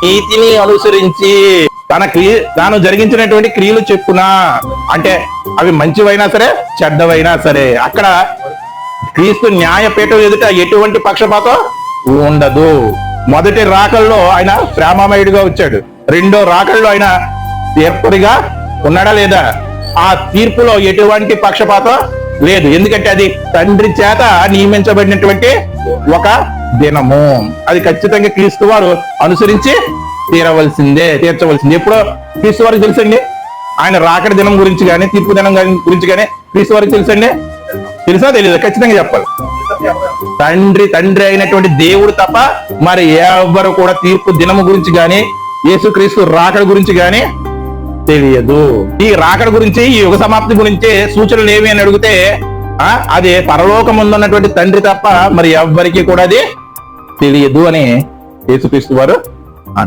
నీతిని అనుసరించి తాను జరిగించినటువంటి క్రియలు చెప్పునా, అంటే అవి మంచివైనా సరే చెడ్డవైనా సరే అక్కడ క్రీస్తు న్యాయపీఠం ఎదుట ఎటువంటి పక్షపాతం ఉండదు. మొదటి రాకల్లో ఆయన ప్రేమమయుడిగా వచ్చాడు, రెండో రాకల్లో ఆయన తీర్పుడిగా ఉన్నాడా లేదా? ఆ తీర్పులో ఎటువంటి పక్షపాతం లేదు, ఎందుకంటే అది తండ్రి చేత నియమించబడినటువంటి ఒక దినము. అది ఖచ్చితంగా క్రీస్తు వారు అనుసరించి తీర్చవలసిందే. ఎప్పుడో క్రీస్తు వారికి తెలుసండి ఆయన రాకడి దినం గురించి కానీ తీర్పు దినం గురించి కానీ క్రీస్తు వారికి తెలుసా తెలియదు? ఖచ్చితంగా చెప్పాలి. తండ్రి అయినటువంటి దేవుడు తప్ప మరి ఎవరు కూడా తీర్పు దినము గురించి కానీ యేసుక్రీస్తు రాకడి గురించి కానీ తెలియదు. ఈ రాకడ గురించి, ఈ యుగ సమాప్తి గురించి సూచనలు ఏమి అని అడిగితే అది పరలోకముందున్నటువంటి తండ్రి తప్ప మరి ఎవ్వరికి కూడా అది తెలియదు అని యేసుక్రీస్తు వారు